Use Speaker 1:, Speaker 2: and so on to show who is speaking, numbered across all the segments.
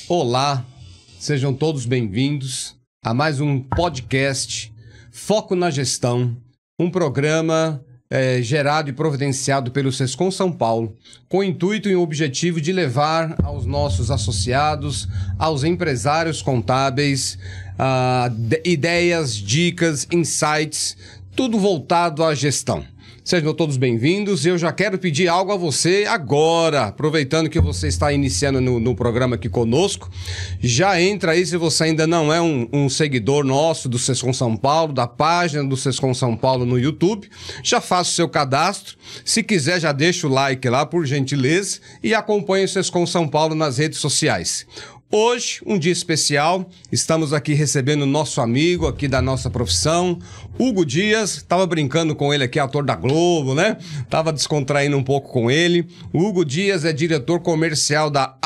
Speaker 1: Olá, sejam todos bem-vindos a mais um podcast Foco na Gestão, um programa gerado e providenciado pelo Sescom São Paulo, com o intuito e o objetivo de levar aos nossos associados, aos empresários contábeis, ideias, dicas, insights, tudo voltado à gestão. Sejam todos bem-vindos. Eu já quero pedir algo a você agora, aproveitando que você está iniciando no programa aqui conosco. Já entra aí, se você ainda não é um seguidor nosso do Sescom São Paulo, da página do Sescom São Paulo no YouTube, já faça o seu cadastro. Se quiser, já deixa o like lá, por gentileza, e acompanhe o Sescom São Paulo nas redes sociais. Hoje, um dia especial, estamos aqui recebendo nosso amigo aqui da nossa profissão, Hugo Dias. Tava brincando com ele aqui, ator da Globo, né? Tava descontraindo um pouco com ele. O Hugo Dias é diretor comercial da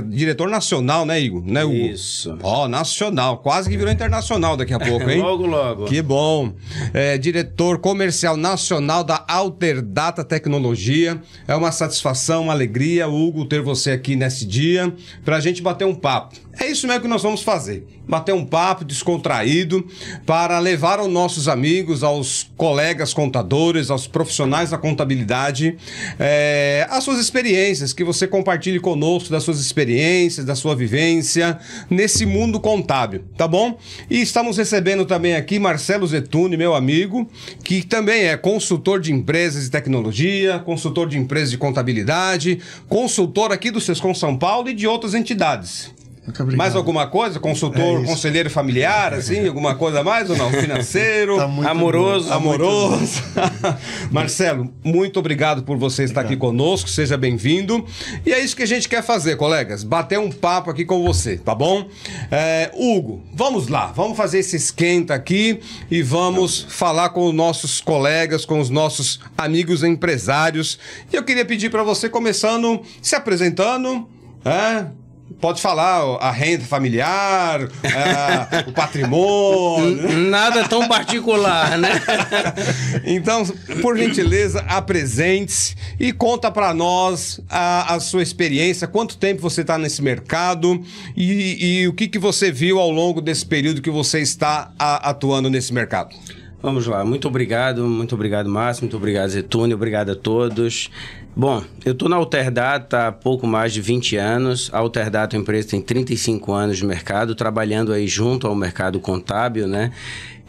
Speaker 1: diretor nacional, né, Hugo? Né, Hugo?
Speaker 2: Isso.
Speaker 1: Nacional, quase que virou internacional daqui a pouco, hein?
Speaker 2: Logo, logo.
Speaker 1: Que bom. Diretor comercial nacional da Alterdata Tecnologia. É uma satisfação, uma alegria, Hugo, ter você aqui nesse dia, pra gente bater um papo. É isso mesmo que nós vamos fazer. Bater um papo descontraído para levar aos nossos amigos, aos colegas contadores, aos profissionais da contabilidade, as suas experiências, que você compartilhe conosco das suas experiências, da sua vivência nesse mundo contábil, tá bom? E estamos recebendo também aqui Marcelo Zettuni, meu amigo, que também é consultor de empresas de tecnologia, consultor de empresas de contabilidade, consultor aqui do Sescom São Paulo e de outras entidades. Mais alguma coisa? Consultor, conselheiro familiar, assim? Alguma coisa a mais ou não? Financeiro?
Speaker 2: Tá amoroso.
Speaker 1: Amoroso. Marcelo, muito obrigado por você estar aqui conosco. Seja bem-vindo. E é isso que a gente quer fazer, colegas. Bater um papo aqui com você, tá bom? Hugo, vamos lá. Vamos fazer esse esquenta aqui e vamos falar com os nossos colegas, com os nossos amigos empresários. E eu queria pedir para você, começando, se apresentando, pode falar a renda familiar, o patrimônio.
Speaker 2: Nada tão particular, né?
Speaker 1: Então, por gentileza, apresente-se e conta para nós a sua experiência, quanto tempo você está nesse mercado e o que você viu ao longo desse período que você está atuando nesse mercado.
Speaker 2: Vamos lá, muito obrigado, Márcio, muito obrigado, Zettuni, obrigado a todos. Bom, eu estou na Alterdata há pouco mais de 20 anos. A Alterdata, a empresa, tem 35 anos de mercado, trabalhando aí junto ao mercado contábil, né?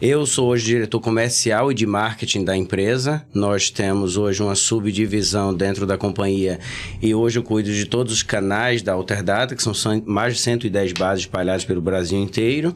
Speaker 2: Eu sou hoje diretor comercial e de marketing da empresa. Nós temos hoje uma subdivisão dentro da companhia e hoje eu cuido de todos os canais da Alterdata, que são mais de 110 bases espalhadas pelo Brasil inteiro.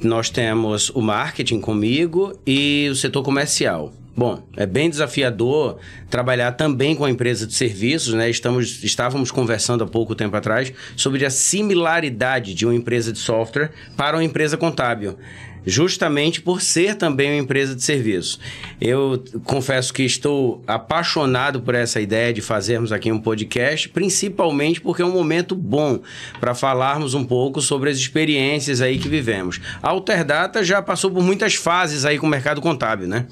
Speaker 2: Nós temos o marketing comigo e o setor comercial. Bom, é bem desafiador trabalhar também com a empresa de serviços, né? Estávamos conversando há pouco tempo atrás sobre a similaridade de uma empresa de software para uma empresa contábil, justamente por ser também uma empresa de serviços. Eu confesso que estou apaixonado por essa ideia de fazermos aqui um podcast, principalmente porque é um momento bom para falarmos um pouco sobre as experiências aí que vivemos. A Alterdata já passou por muitas fases aí com o mercado contábil, né?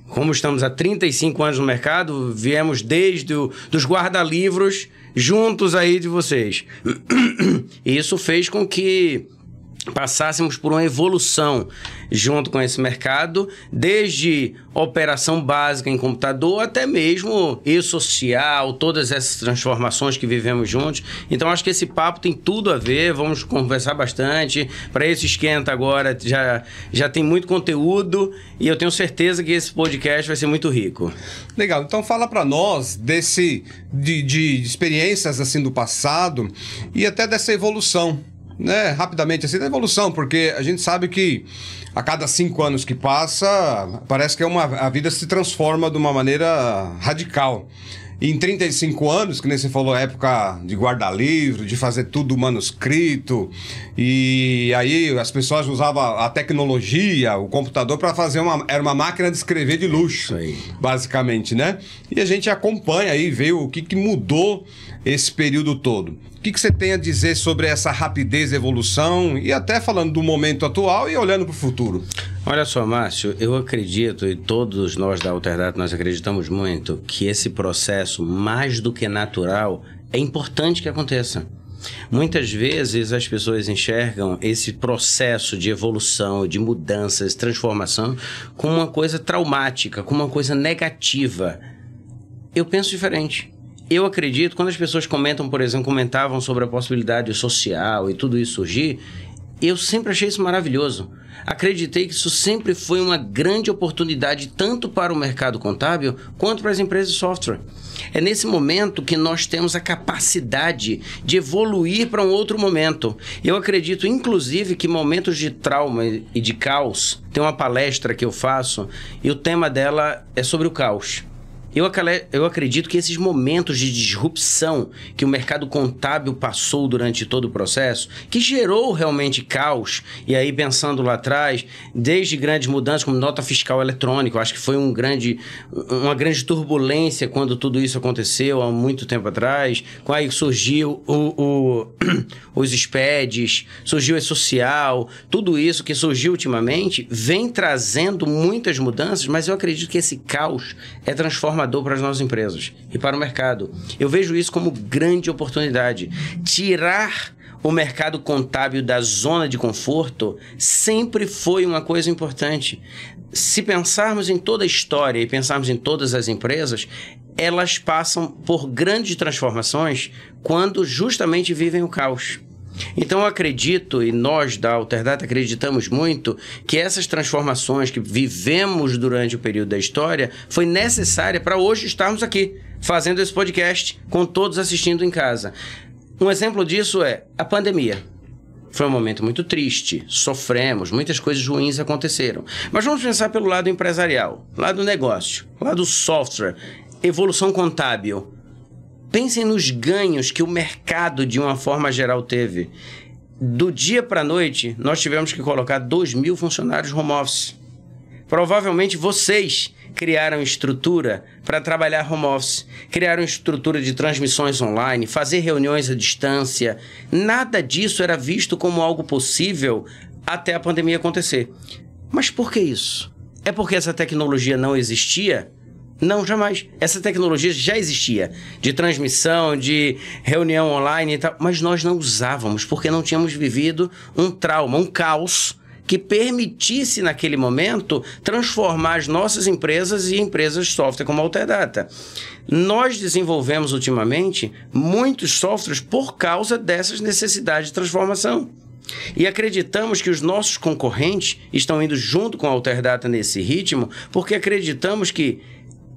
Speaker 2: Como estamos há 35 anos no mercado, viemos desde dos guarda-livros juntos aí de vocês. E isso fez com que passássemos por uma evolução junto com esse mercado, desde operação básica em computador até mesmo e-social, todas essas transformações que vivemos juntos. Então, acho que esse papo tem tudo a ver, vamos conversar bastante. Para esse esquenta agora, já tem muito conteúdo e eu tenho certeza que esse podcast vai ser muito rico.
Speaker 1: Legal, então fala para nós de experiências assim do passado e até dessa evolução. Né, rapidamente assim, da evolução, porque a gente sabe que a cada 5 anos que passa, parece que a vida se transforma de uma maneira radical. E em 35 anos, que nem você falou, época de guarda-livro, de fazer tudo manuscrito, e aí as pessoas usavam a tecnologia, o computador, para fazer era uma máquina de escrever de luxo, basicamente, né? E a gente acompanha aí, vê o que mudou esse período todo. O que você tem a dizer sobre essa rapidez de evolução e até falando do momento atual e olhando para o futuro?
Speaker 2: Olha só, Márcio, eu acredito, e todos nós da Alterdata, nós acreditamos muito, que esse processo, mais do que natural, é importante que aconteça. Muitas vezes as pessoas enxergam esse processo de evolução, de mudanças, transformação, como uma coisa traumática, como uma coisa negativa. Eu penso diferente. Eu acredito, quando as pessoas comentam, por exemplo, comentavam sobre a possibilidade social e tudo isso surgir, eu sempre achei isso maravilhoso. Acreditei que isso sempre foi uma grande oportunidade tanto para o mercado contábil quanto para as empresas de software. É nesse momento que nós temos a capacidade de evoluir para um outro momento. Eu acredito, inclusive, que momentos de trauma e de caos, tem uma palestra que eu faço e o tema dela é sobre o caos. Eu acredito que esses momentos de disrupção que o mercado contábil passou durante todo o processo, que gerou realmente caos, e aí pensando lá atrás, desde grandes mudanças como nota fiscal eletrônica, eu acho que foi uma grande turbulência quando tudo isso aconteceu há muito tempo atrás, quando aí surgiu os SPEDs, surgiu o e-social, tudo isso que surgiu ultimamente vem trazendo muitas mudanças, mas eu acredito que esse caos é transformador para as nossas empresas e para o mercado. Eu vejo isso como grande oportunidade. Tirar o mercado contábil da zona de conforto sempre foi uma coisa importante. Se pensarmos em toda a história e pensarmos em todas as empresas, elas passam por grandes transformações quando justamente vivem o caos. Então eu acredito, e nós da Alterdata acreditamos muito, que essas transformações que vivemos durante o período da história foi necessária para hoje estarmos aqui, fazendo esse podcast, com todos assistindo em casa. Um exemplo disso é a pandemia. Foi um momento muito triste, sofremos, muitas coisas ruins aconteceram. Mas vamos pensar pelo lado empresarial, lado negócio, lado software, evolução contábil. Pensem nos ganhos que o mercado, de uma forma geral, teve. Do dia para a noite, nós tivemos que colocar 2.000 funcionários home office. Provavelmente vocês criaram estrutura para trabalhar home office, criaram estrutura de transmissões online, fazer reuniões à distância. Nada disso era visto como algo possível até a pandemia acontecer. Mas por que isso? É porque essa tecnologia não existia? Não, jamais. Essa tecnologia já existia, de transmissão, de reunião online e tal, mas nós não usávamos, porque não tínhamos vivido um trauma, um caos, que permitisse, naquele momento, transformar as nossas empresas em empresas de software como a Alterdata. Nós desenvolvemos, ultimamente, muitos softwares por causa dessas necessidades de transformação. E acreditamos que os nossos concorrentes estão indo junto com a Alterdata nesse ritmo, porque acreditamos que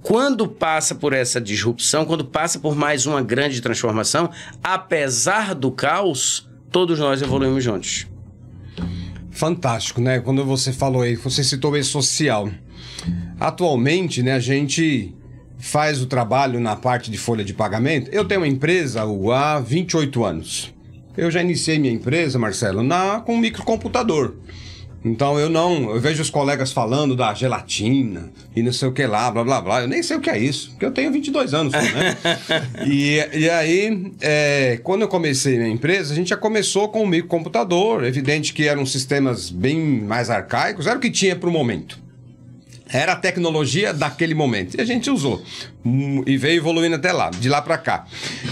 Speaker 2: quando passa por essa disrupção, quando passa por mais uma grande transformação, apesar do caos, todos nós evoluímos juntos.
Speaker 1: Fantástico, né? Quando você falou aí, você citou o e-social. Atualmente, né, a gente faz o trabalho na parte de folha de pagamento. Eu tenho uma empresa há 28 anos. Eu já iniciei minha empresa, Marcelo, com um microcomputador. Então eu vejo os colegas falando da gelatina e não sei o que lá, blá blá blá. Eu nem sei o que é isso, porque eu tenho 22 anos, né? E aí, quando eu comecei minha empresa, a gente já começou com o microcomputador. Evidente que eram sistemas bem mais arcaicos, era o que tinha para o momento. Era a tecnologia daquele momento. E a gente usou. E veio evoluindo até lá, de lá para cá.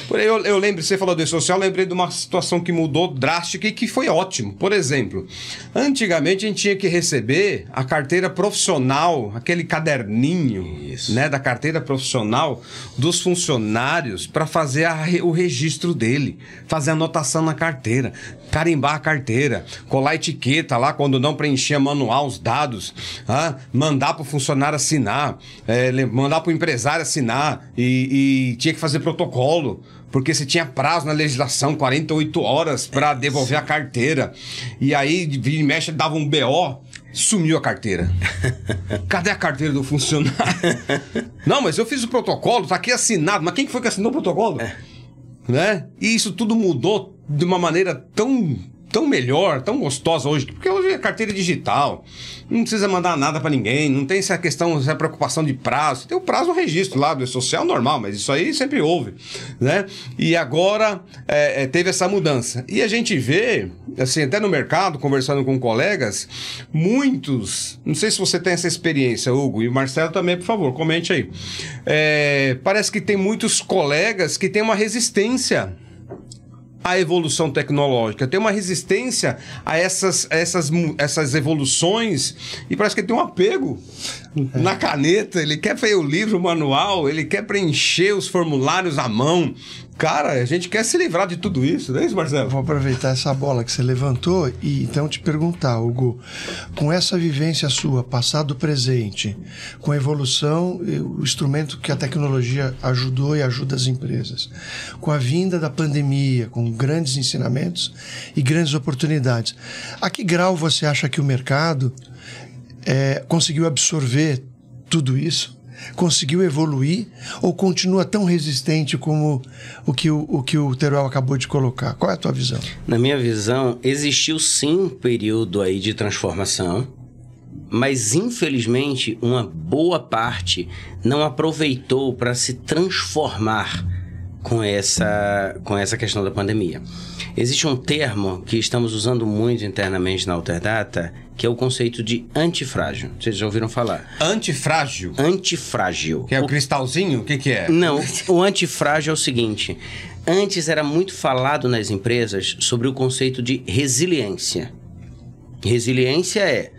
Speaker 1: Porém, eu lembro, você falou do e-social, eu lembrei de uma situação que mudou drástica e que foi ótimo. Por exemplo, antigamente a gente tinha que receber a carteira profissional, aquele caderninho, né, da carteira profissional dos funcionários para fazer o registro dele, fazer a anotação na carteira, carimbar a carteira, colar etiqueta lá quando não preenchia manual os dados, mandar para o funcionário assinar, mandar para o empresário assinar e tinha que fazer protocolo, porque você tinha prazo na legislação, 48 horas para devolver a carteira. E aí, vira e mexe, dava um BO, sumiu a carteira. Cadê a carteira do funcionário? Não, mas eu fiz o protocolo, tá aqui assinado. Mas quem foi que assinou o protocolo? Né? E isso tudo mudou de uma maneira tão melhor, tão gostosa hoje, porque hoje é carteira digital, não precisa mandar nada para ninguém, não tem essa questão, essa preocupação de prazo. Tem o prazo no registro lá do e-social normal, mas isso aí sempre houve, né? E agora teve essa mudança. E a gente vê, assim, até no mercado, conversando com colegas, muitos, não sei se você tem essa experiência, Hugo, e o Marcelo também, por favor, comente aí. Parece que tem muitos colegas que têm uma resistência à evolução tecnológica, tem uma resistência a essas evoluções, e parece que ele tem um apego na caneta, ele quer ver o livro, o manual, ele quer preencher os formulários à mão. Cara, a gente quer se livrar de tudo isso, não é isso, Marcelo?
Speaker 3: Vou aproveitar essa bola que você levantou e então te perguntar, Hugo, com essa vivência sua, passado, presente, com a evolução, o instrumento que a tecnologia ajudou e ajuda as empresas, com a vinda da pandemia, com grandes ensinamentos e grandes oportunidades, a que grau você acha que o mercado conseguiu absorver tudo isso? Conseguiu evoluir ou continua tão resistente como o que o Teruel acabou de colocar? Qual é a tua visão?
Speaker 2: Na minha visão, existiu sim um período aí de transformação, mas infelizmente uma boa parte não aproveitou para se transformar com essa questão da pandemia. Existe um termo que estamos usando muito internamente na Alterdata, que é o conceito de antifrágil. Vocês já ouviram falar?
Speaker 1: Antifrágil?
Speaker 2: Antifrágil.
Speaker 1: Que é o cristalzinho? O que é?
Speaker 2: Não, o antifrágil é o seguinte. Antes era muito falado nas empresas sobre o conceito de resiliência. Resiliência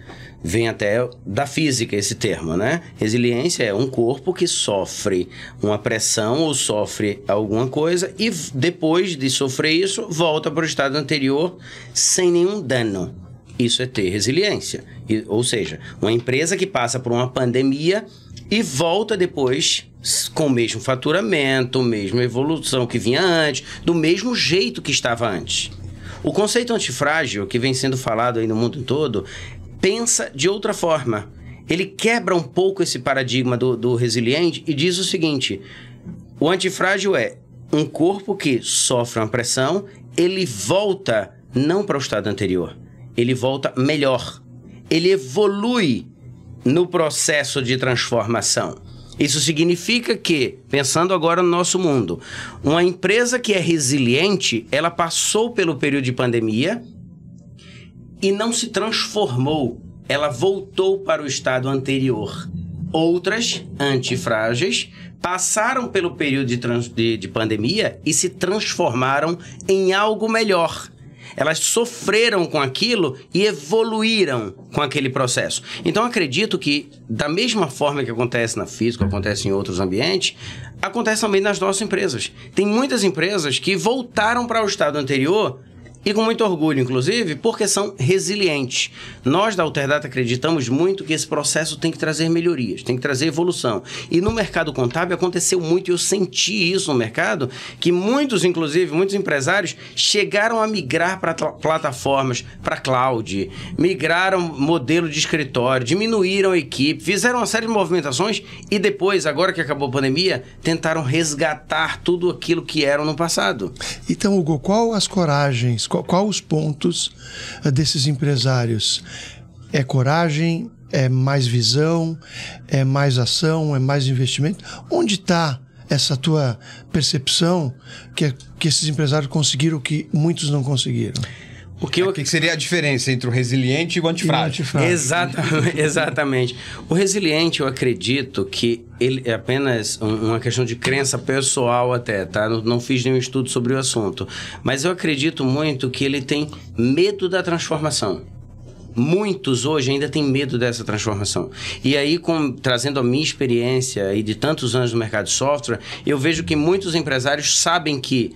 Speaker 2: vem até da física esse termo, né? Resiliência é um corpo que sofre uma pressão ou sofre alguma coisa e depois de sofrer isso, volta para o estado anterior sem nenhum dano. Isso é ter resiliência. Ou seja, uma empresa que passa por uma pandemia e volta depois com o mesmo faturamento, mesma evolução que vinha antes, do mesmo jeito que estava antes. O conceito antifrágil, que vem sendo falado aí no mundo todo, pensa de outra forma. Ele quebra um pouco esse paradigma do resiliente e diz o seguinte: o antifrágil é um corpo que sofre uma pressão, ele volta não para o estado anterior, ele volta melhor. Ele evolui no processo de transformação. Isso significa que, pensando agora no nosso mundo, uma empresa que é resiliente, ela passou pelo período de pandemia e não se transformou, ela voltou para o estado anterior. Outras, antifrágeis, passaram pelo período de pandemia e se transformaram em algo melhor. Elas sofreram com aquilo e evoluíram com aquele processo. Então, acredito que, da mesma forma que acontece na física, acontece em outros ambientes, acontece também nas nossas empresas. Tem muitas empresas que voltaram para o estado anterior e com muito orgulho, inclusive, porque são resilientes. Nós da Alterdata acreditamos muito que esse processo tem que trazer melhorias, tem que trazer evolução. E no mercado contábil aconteceu muito, e eu senti isso no mercado, que muitos, inclusive, muitos empresários chegaram a migrar para plataformas, para cloud, migraram modelo de escritório, diminuíram a equipe, fizeram uma série de movimentações e depois, agora que acabou a pandemia, tentaram resgatar tudo aquilo que eram no passado.
Speaker 3: Então, Hugo, qual as coragens, qual os pontos desses empresários? É coragem? É mais visão? É mais ação? É mais investimento? Onde está essa tua percepção que esses empresários conseguiram o que muitos não conseguiram?
Speaker 1: O que seria a diferença entre o resiliente e o antifrágil?
Speaker 2: Exatamente. O resiliente, eu acredito que ele é apenas uma questão de crença pessoal até, tá? Não fiz nenhum estudo sobre o assunto. Mas eu acredito muito que ele tem medo da transformação. Muitos hoje ainda têm medo dessa transformação. E aí, trazendo a minha experiência e de tantos anos no mercado de software, eu vejo que muitos empresários sabem que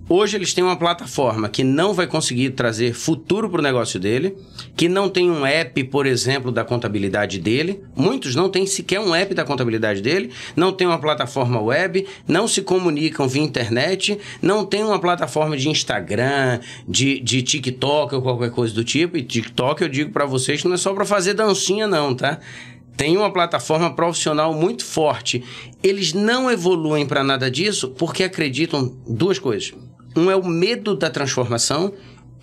Speaker 2: hoje eles têm uma plataforma que não vai conseguir trazer futuro para o negócio dele, que não tem um app, por exemplo, da contabilidade dele. Muitos não têm sequer um app da contabilidade dele, não tem uma plataforma web, não se comunicam via internet, não tem uma plataforma de Instagram, de TikTok ou qualquer coisa do tipo. E TikTok, eu digo para vocês que não é só para fazer dancinha não, tá? Tem uma plataforma profissional muito forte. Eles não evoluem para nada disso porque acreditam duas coisas. Um é o medo da transformação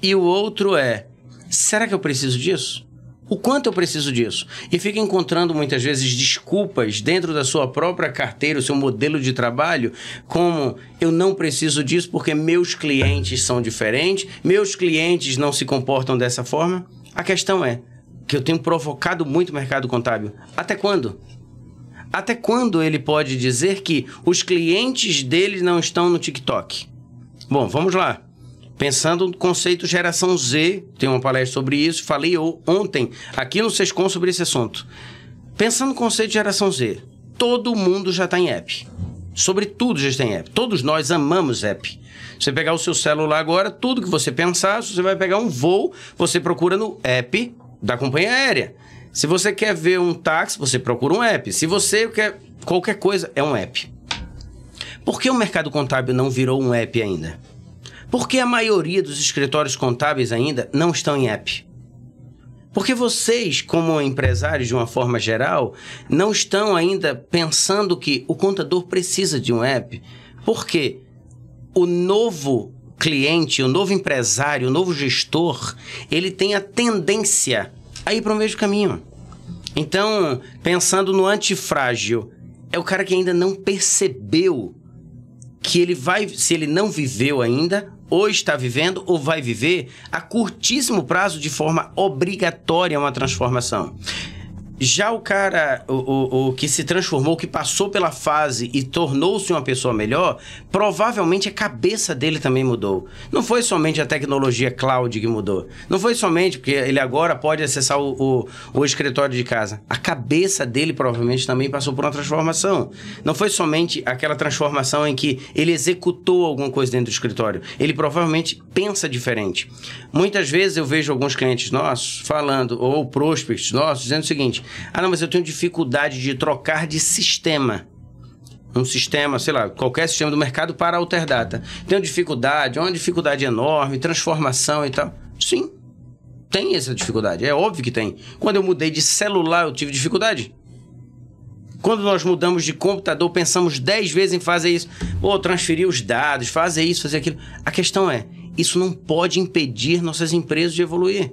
Speaker 2: e o outro é: será que eu preciso disso? O quanto eu preciso disso? E fica encontrando muitas vezes desculpas dentro da sua própria carteira, o seu modelo de trabalho, como: eu não preciso disso porque meus clientes são diferentes, meus clientes não se comportam dessa forma. A questão é que eu tenho provocado muito o mercado contábil. Até quando? Até quando ele pode dizer que os clientes dele não estão no TikTok? Bom, vamos lá. Pensando no conceito geração Z, tem uma palestra sobre isso, falei ontem aqui no Sescom sobre esse assunto. Pensando no conceito de geração Z, todo mundo já está em app. Sobre tudo já está em app. Todos nós amamos app. Você pegar o seu celular agora, tudo que você pensar, se você vai pegar um voo, você procura no app da companhia aérea. Se você quer ver um táxi, você procura um app. Se você quer qualquer coisa, é um app. Por que o mercado contábil não virou um app ainda? Por que a maioria dos escritórios contábeis ainda não estão em app? Porque vocês, como empresários de uma forma geral, não estão ainda pensando que o contador precisa de um app. Por quê? O novo cliente, o novo empresário, o novo gestor, ele tem a tendência a ir para o mesmo caminho. Então, pensando no antifrágil, é o cara que ainda não percebeu que ele vai, se ele não viveu ainda, ou está vivendo, ou vai viver, a curtíssimo prazo, de forma obrigatória, uma transformação. Já o cara, o que se transformou, que passou pela fase e tornou-se uma pessoa melhor, provavelmente a cabeça dele também mudou. Não foi somente a tecnologia cloud que mudou. Não foi somente porque ele agora pode acessar o escritório de casa. A cabeça dele provavelmente também passou por uma transformação. Não foi somente aquela transformação em que ele executou alguma coisa dentro do escritório. Ele provavelmente pensa diferente. Muitas vezes eu vejo alguns clientes nossos falando, ou prospects nossos, dizendo o seguinte: ah, não, mas eu tenho dificuldade de trocar de sistema. Um sistema, sei lá, qualquer sistema do mercado para a Alterdata. Tenho dificuldade, uma dificuldade enorme, transformação e tal. Sim, tem essa dificuldade, é óbvio que tem. Quando eu mudei de celular, eu tive dificuldade. Quando nós mudamos de computador, pensamos 10 vezes em fazer isso. Pô, transferir os dados, fazer isso, fazer aquilo. A questão é, isso não pode impedir nossas empresas de evoluir.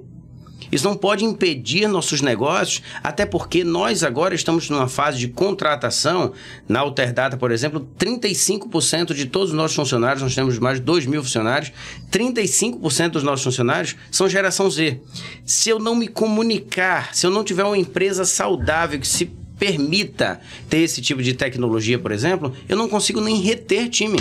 Speaker 2: Isso não pode impedir nossos negócios, até porque nós agora estamos numa fase de contratação. Na Alterdata, por exemplo, 35% de todos os nossos funcionários, nós temos mais de 2.000 funcionários, 35% dos nossos funcionários são geração Z. Se eu não me comunicar, se eu não tiver uma empresa saudável que se permita ter esse tipo de tecnologia, por exemplo, eu não consigo nem reter time.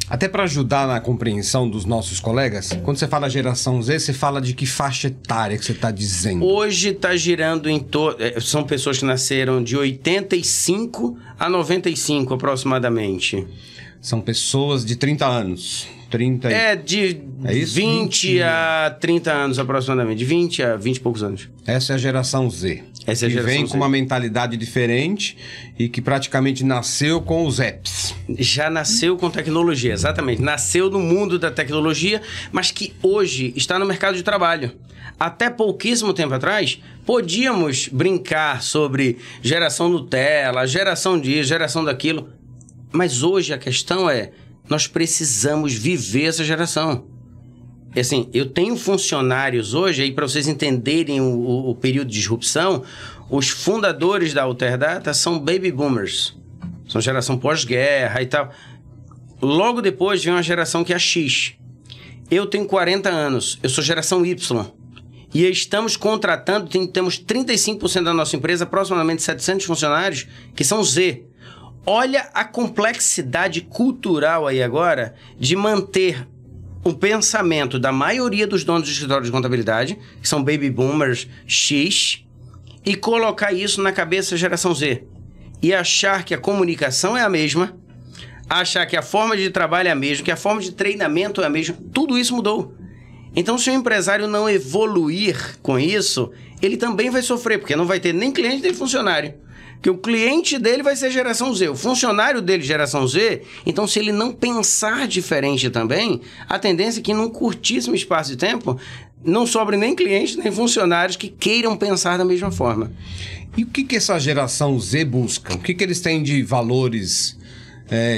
Speaker 1: Até para ajudar na compreensão dos nossos colegas, quando você fala geração Z, você fala de que faixa etária que você está dizendo?
Speaker 2: Hoje está girando em torno... São pessoas que nasceram de 85 a 95 aproximadamente.
Speaker 1: São pessoas de 30 anos. 30
Speaker 2: de 20 a 30 anos aproximadamente. De 20 a 20 e poucos anos.
Speaker 1: Essa é a geração Z.
Speaker 2: Essa é a geração
Speaker 1: vem
Speaker 2: Z.
Speaker 1: com uma mentalidade diferente e que praticamente nasceu com os apps.
Speaker 2: Já nasceu com tecnologia, exatamente. Nasceu no mundo da tecnologia, mas que hoje está no mercado de trabalho. Até pouquíssimo tempo atrás, podíamos brincar sobre geração Nutella, geração disso, geração daquilo. Mas hoje a questão é, nós precisamos viver essa geração. Assim, eu tenho funcionários hoje, aí para vocês entenderem o período de disrupção, os fundadores da Alterdata são baby boomers. São geração pós-guerra e tal. Logo depois vem uma geração que é a X. Eu tenho 40 anos, eu sou geração Y. E estamos contratando, temos 35% da nossa empresa, aproximadamente 700 funcionários, que são Z. Olha a complexidade cultural aí agora de manter o pensamento da maioria dos donos de escritórios de contabilidade, que são baby boomers X, e colocar isso na cabeça da geração Z. E achar que a comunicação é a mesma, achar que a forma de trabalho é a mesma, que a forma de treinamento é a mesma. Tudo isso mudou. Então, se o empresário não evoluir com isso, ele também vai sofrer, porque não vai ter nem cliente nem funcionário. Porque o cliente dele vai ser geração Z, o funcionário dele geração Z. Então, se ele não pensar diferente também, a tendência é que num curtíssimo espaço de tempo não sobre nem clientes nem funcionários que queiram pensar da mesma forma.
Speaker 1: E o que essa geração Z busca? O que eles têm de valores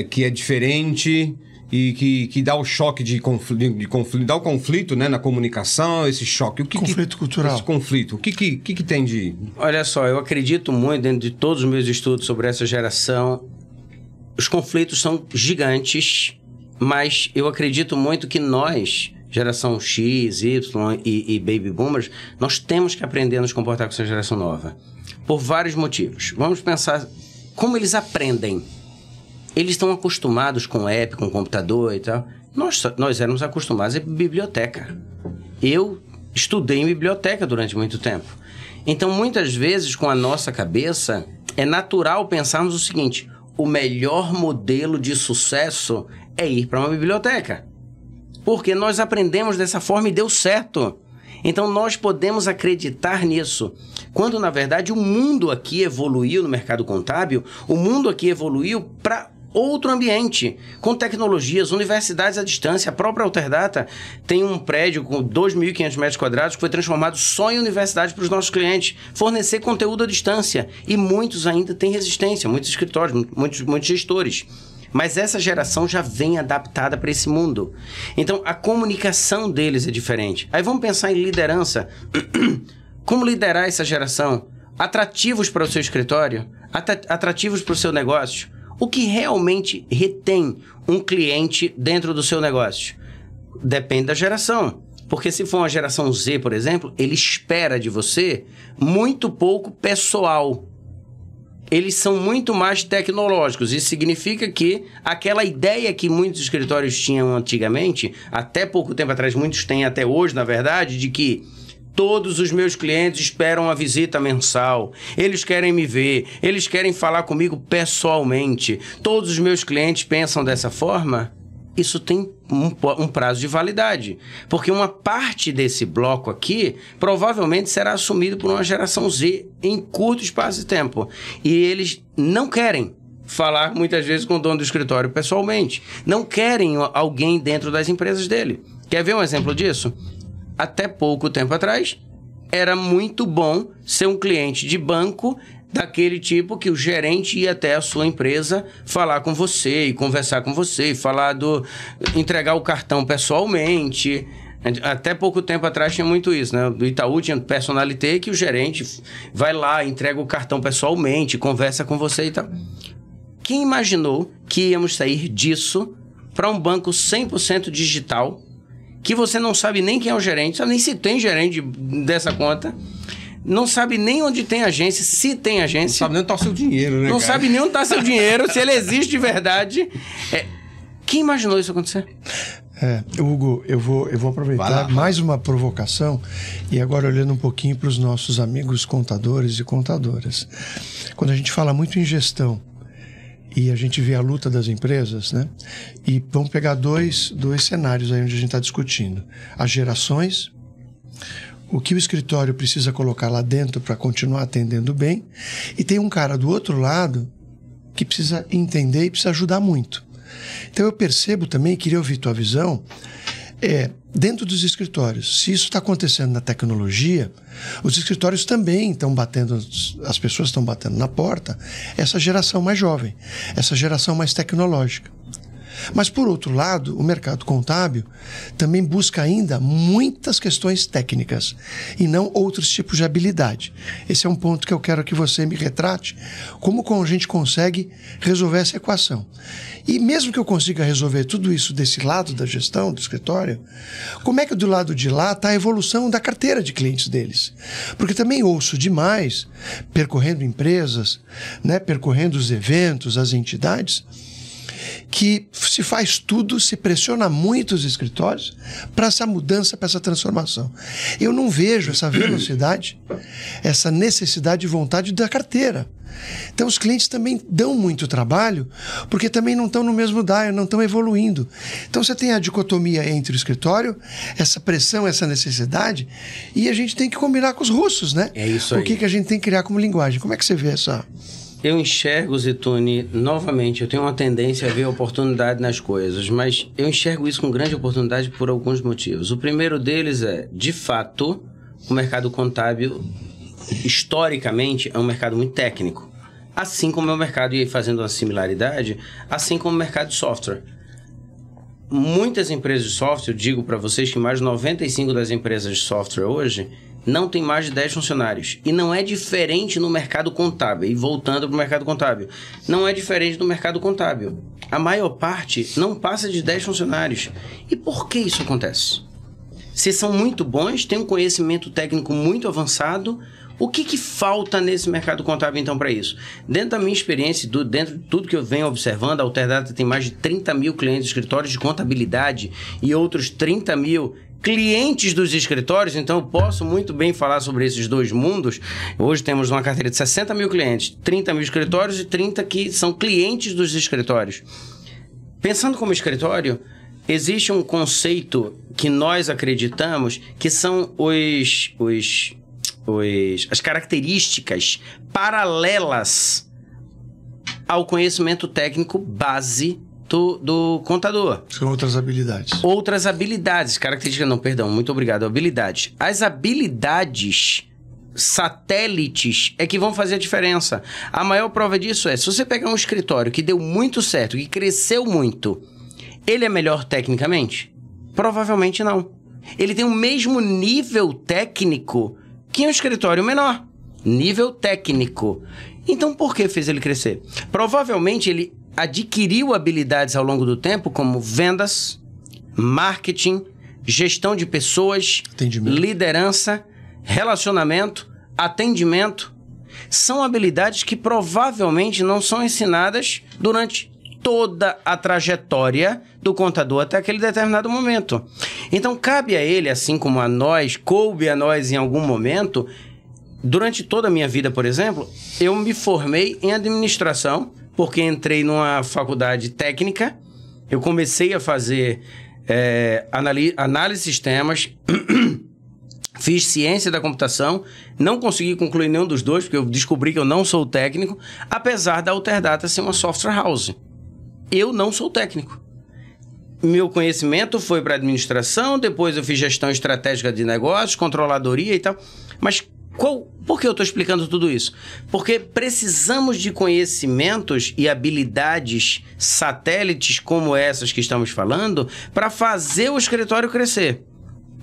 Speaker 1: que é diferente e que dá o choque de conflito, dá o conflito, né, na comunicação, esse choque?
Speaker 3: Conflito cultural.
Speaker 1: Esse conflito. O que tem de...
Speaker 2: Olha só, eu acredito muito, dentro de todos os meus estudos sobre essa geração, os conflitos são gigantes, mas eu acredito muito que nós, geração X, Y e Baby Boomers, nós temos que aprender a nos comportar com essa geração nova. Por vários motivos. Vamos pensar como eles aprendem. Eles estão acostumados com app, com computador e tal. nós éramos acostumados a biblioteca. Eu estudei em biblioteca durante muito tempo. Então, muitas vezes, com a nossa cabeça, é natural pensarmos o seguinte: o melhor modelo de sucesso é ir para uma biblioteca. Porque nós aprendemos dessa forma e deu certo. Então, nós podemos acreditar nisso. Quando, na verdade, o mundo aqui evoluiu no mercado contábil, o mundo aqui evoluiu para outro ambiente, com tecnologias, universidades à distância. A própria Alterdata tem um prédio com 2.500 metros quadrados que foi transformado só em universidade para os nossos clientes, fornecer conteúdo à distância. E muitos ainda têm resistência, muitos escritórios, muitos gestores. Mas essa geração já vem adaptada para esse mundo. Então, a comunicação deles é diferente. Aí vamos pensar em liderança. Como liderar essa geração? Atrativos para o seu escritório? Atrativos para o seu negócio? O que realmente retém um cliente dentro do seu negócio? Depende da geração. Porque se for uma geração Z, por exemplo, ele espera de você muito pouco pessoal. Eles são muito mais tecnológicos. Isso significa que aquela ideia que muitos escritórios tinham antigamente, até pouco tempo atrás, muitos têm até hoje, na verdade, de que todos os meus clientes esperam uma visita mensal. Eles querem me ver. Eles querem falar comigo pessoalmente. Todos os meus clientes pensam dessa forma. Isso tem um prazo de validade. Porque uma parte desse bloco aqui provavelmente será assumido por uma geração Z em curto espaço de tempo. E eles não querem falar muitas vezes com o dono do escritório pessoalmente. Não querem alguém dentro das empresas dele. Quer ver um exemplo disso? Até pouco tempo atrás, era muito bom ser um cliente de banco daquele tipo que o gerente ia até a sua empresa falar com você e conversar com você, entregar o cartão pessoalmente. Até pouco tempo atrás tinha muito isso, né? Do Itaú tinha personalité que o gerente vai lá, entrega o cartão pessoalmente, conversa com você e tal. Quem imaginou que íamos sair disso para um banco 100% digital, que você não sabe nem quem é o gerente, sabe nem se tem gerente dessa conta, não sabe nem onde tem agência, se tem agência. Não
Speaker 1: sabe nem onde está o seu dinheiro, né,
Speaker 2: Não sabe nem onde está seu dinheiro, se ele existe de verdade. Quem imaginou isso acontecer?
Speaker 3: Hugo, eu vou aproveitar mais uma provocação e agora olhando um pouquinho para os nossos amigos contadores e contadoras. Quando a gente fala muito em gestão e a gente vê a luta das empresas, né? E vamos pegar dois cenários aí onde a gente está discutindo. As gerações, o que o escritório precisa colocar lá dentro para continuar atendendo bem, e tem um cara do outro lado que precisa entender e precisa ajudar muito. Então eu percebo também, queria ouvir tua visão, dentro dos escritórios, se isso está acontecendo na tecnologia, os escritórios também estão batendo, as pessoas estão batendo na porta, essa geração mais jovem, essa geração mais tecnológica. Mas, por outro lado, o mercado contábil também busca ainda muitas questões técnicas e não outros tipos de habilidade. Esse é um ponto que eu quero que você me retrate, como a gente consegue resolver essa equação. E mesmo que eu consiga resolver tudo isso desse lado da gestão, do escritório, como é que do lado de lá está a evolução da carteira de clientes deles? Porque também ouço demais, percorrendo empresas, né, percorrendo os eventos, as entidades, que se faz tudo, se pressiona muito os escritórios para essa mudança, para essa transformação. Eu não vejo essa velocidade, essa necessidade e vontade da carteira. Então os clientes também dão muito trabalho, porque também não estão no mesmo dial, não estão evoluindo. Então você tem a dicotomia entre o escritório, essa pressão, essa necessidade, e a gente tem que combinar com os russos, né?
Speaker 2: É isso aí.
Speaker 3: O que a gente tem que criar como linguagem. Como é que você vê essa...
Speaker 2: Eu enxergo, Zituni, novamente, eu tenho uma tendência a ver oportunidade nas coisas, mas eu enxergo isso com grande oportunidade por alguns motivos. O primeiro deles é, de fato, o mercado contábil, historicamente, é um mercado muito técnico. Assim como é o mercado, e fazendo uma similaridade, assim como o mercado de software. Muitas empresas de software, eu digo para vocês que mais de 95% das empresas de software hoje não tem mais de 10 funcionários. E não é diferente no mercado contábil. E voltando para o mercado contábil, não é diferente no mercado contábil. A maior parte não passa de 10 funcionários. E por que isso acontece? Se são muito bons, têm um conhecimento técnico muito avançado, O que falta nesse mercado contábil, então, para isso? Dentro da minha experiência, dentro de tudo que eu venho observando, a Alterdata tem mais de 30 mil clientes, escritórios de contabilidade e outros 30 mil clientes dos escritórios, então eu posso muito bem falar sobre esses dois mundos. Hoje temos uma carteira de 60 mil clientes, 30 mil escritórios e 30 que são clientes dos escritórios. Pensando como escritório, existe um conceito que nós acreditamos que são as características paralelas ao conhecimento técnico base do contador.
Speaker 3: São outras habilidades.
Speaker 2: Outras habilidades, muito obrigado, habilidades. As habilidades satélites é que vão fazer a diferença. A maior prova disso é, se você pegar um escritório que deu muito certo, que cresceu muito, ele é melhor tecnicamente? Provavelmente não. Ele tem o mesmo nível técnico que um escritório menor. Nível técnico. Então, por que fez ele crescer? Provavelmente ele adquiriu habilidades ao longo do tempo, como vendas, marketing, gestão de pessoas, liderança, relacionamento, atendimento. São habilidades que provavelmente não são ensinadas durante toda a trajetória do contador até aquele determinado momento. Então, cabe a ele, assim como coube a nós em algum momento, durante toda a minha vida, por exemplo, eu me formei em administração, porque entrei numa faculdade técnica, eu comecei a fazer análise de sistemas, fiz ciência da computação, não consegui concluir nenhum dos dois, porque eu descobri que eu não sou técnico, apesar da Alterdata ser uma software house. Eu não sou técnico. Meu conhecimento foi para administração, depois eu fiz gestão estratégica de negócios, controladoria e tal, mas por que eu estou explicando tudo isso? Porque precisamos de conhecimentos e habilidades satélites como essas que estamos falando para fazer o escritório crescer.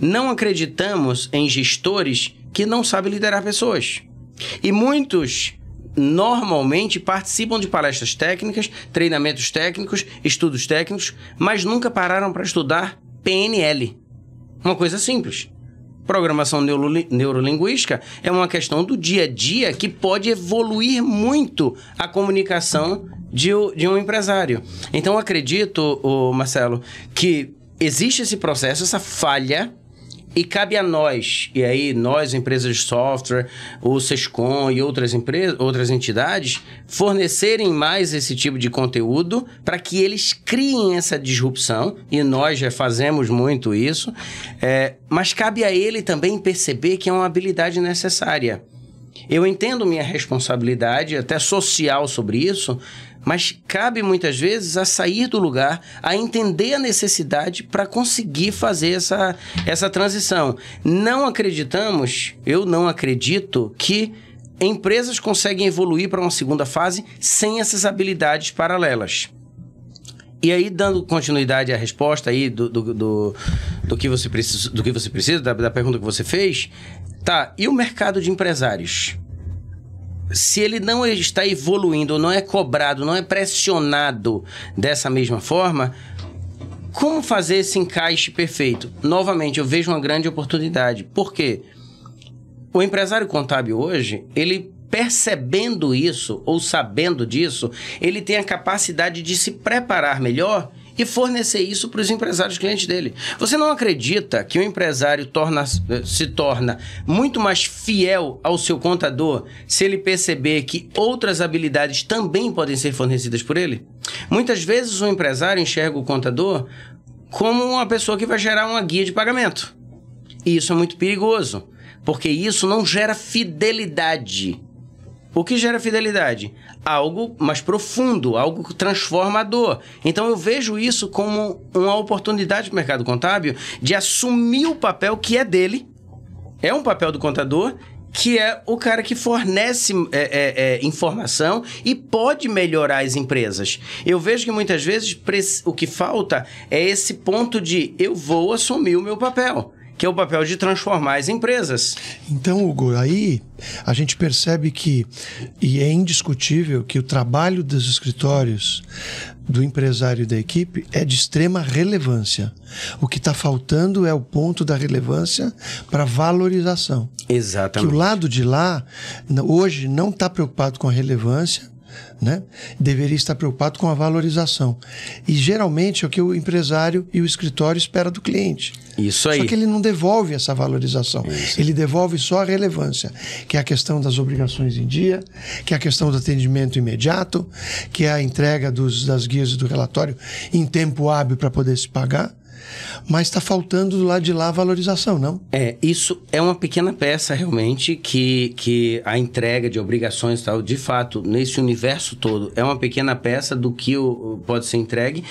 Speaker 2: Não acreditamos em gestores que não sabem liderar pessoas. E muitos normalmente participam de palestras técnicas, treinamentos técnicos, estudos técnicos, mas nunca pararam para estudar PNL. Uma coisa simples. Programação neurolinguística é uma questão do dia a dia que pode evoluir muito a comunicação de um empresário. Então, eu acredito, Marcelo, que existe esse processo, essa falha, e cabe a nós, e aí nós, empresas de software, o Sescom e outras entidades, fornecerem mais esse tipo de conteúdo para que eles criem essa disrupção, e nós já fazemos muito isso, mas cabe a ele também perceber que é uma habilidade necessária. Eu entendo minha responsabilidade, até social, sobre isso, mas cabe muitas vezes a sair do lugar, a entender a necessidade para conseguir fazer essa transição. Eu não acredito que empresas conseguem evoluir para uma segunda fase sem essas habilidades paralelas. E aí, dando continuidade à resposta aí do que você precisa, da pergunta que você fez, tá, e o mercado de empresários? Se ele não está evoluindo, não é cobrado, não é pressionado dessa mesma forma, como fazer esse encaixe perfeito? Novamente, eu vejo uma grande oportunidade. Por quê? O empresário contábil hoje, ele percebendo isso ou sabendo disso, ele tem a capacidade de se preparar melhor e fornecer isso para os empresários clientes dele. Você não acredita que o empresário se torna muito mais fiel ao seu contador se ele perceber que outras habilidades também podem ser fornecidas por ele? Muitas vezes o empresário enxerga o contador como uma pessoa que vai gerar uma guia de pagamento. E isso é muito perigoso, porque isso não gera fidelidade. O que gera fidelidade? Algo mais profundo, algo transformador. Então, eu vejo isso como uma oportunidade para o mercado contábil de assumir o papel que é dele. É um papel do contador, que é o cara que fornece informação e pode melhorar as empresas. Eu vejo que muitas vezes o que falta é esse ponto de eu vou assumir o meu papel, que é o papel de transformar as empresas.
Speaker 3: Então, Hugo, aí a gente percebe que, e é indiscutível, que o trabalho dos escritórios do empresário e da equipe é de extrema relevância. O que está faltando é o ponto da relevância para valorização.
Speaker 2: Exatamente.
Speaker 3: Que o lado de lá, hoje, não está preocupado com a relevância, né? Deveria estar preocupado com a valorização. E geralmente é o que o empresário e o escritório espera do cliente.
Speaker 2: Isso aí.
Speaker 3: Só que ele não devolve essa valorização.
Speaker 2: Isso.
Speaker 3: Ele devolve só a relevância, que é a questão das obrigações em dia, que é a questão do atendimento imediato, que é a entrega das guias e do relatório em tempo hábil para poder se pagar. Mas está faltando do lado de lá a valorização, não?
Speaker 2: Isso é uma pequena peça realmente que a entrega de obrigações e tal, de fato, nesse universo todo, é uma pequena peça do que pode ser entregue.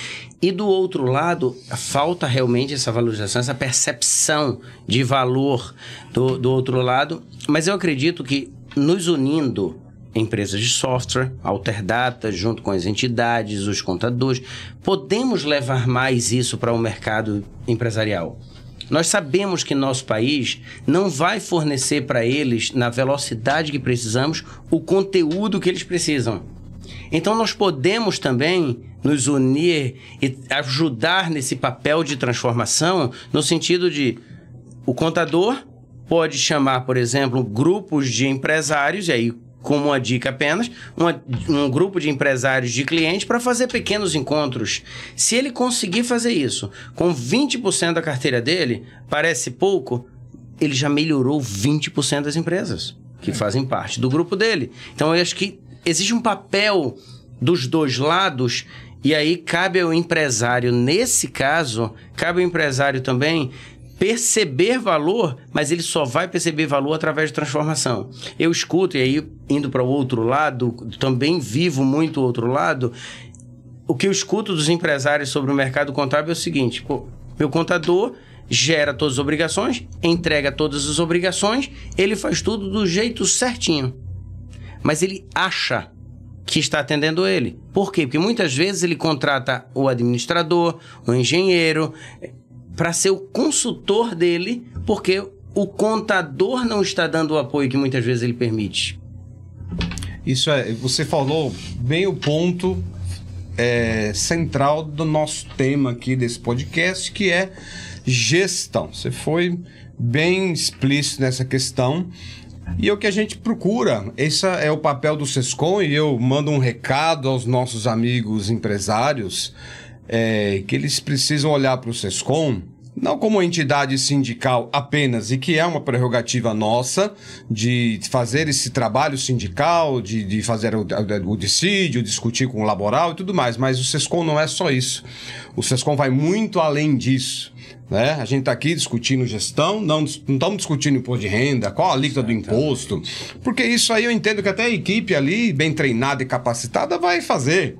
Speaker 2: E do outro lado, falta realmente essa valorização, essa percepção de valor do outro lado. Mas eu acredito que nos unindo, empresas de software, Alterdata, junto com as entidades, os contadores, podemos levar mais isso para o mercado empresarial. Nós sabemos que nosso país não vai fornecer para eles, na velocidade que precisamos, o conteúdo que eles precisam. Então, nós podemos também nos unir e ajudar nesse papel de transformação, no sentido de o contador pode chamar, por exemplo, grupos de empresários, e aí, como uma dica apenas, um grupo de empresários de clientes para fazer pequenos encontros. Se ele conseguir fazer isso com 20% da carteira dele, parece pouco, ele já melhorou 20% das empresas que fazem parte do grupo dele. Então, eu acho que existe um papel dos dois lados, e aí cabe ao empresário, nesse caso, cabe ao empresário também perceber valor, mas ele só vai perceber valor através de transformação. Eu escuto, e aí indo para o outro lado, também vivo muito o outro lado, o que eu escuto dos empresários sobre o mercado contábil é o seguinte: meu contador gera todas as obrigações, entrega todas as obrigações, ele faz tudo do jeito certinho, mas ele acha que está atendendo ele. Por quê? Porque muitas vezes ele contrata o administrador, o engenheiro, para ser o consultor dele, porque o contador não está dando o apoio que muitas vezes ele permite.
Speaker 1: Isso você falou bem o ponto central do nosso tema aqui desse podcast, que é gestão. Você foi bem explícito nessa questão. E é o que a gente procura. Esse é o papel do Sescom, e eu mando um recado aos nossos amigos empresários, que eles precisam olhar para o Sescom não como uma entidade sindical apenas, e que é uma prerrogativa nossa de fazer esse trabalho sindical, de fazer o dissídio, discutir com o laboral e tudo mais, mas o Sescom não é só isso. O Sescom vai muito além disso, né? A gente está aqui discutindo gestão, não estamos discutindo imposto de renda, qual a alíquota do imposto, porque isso aí eu entendo que até a equipe ali, bem treinada e capacitada, vai fazer.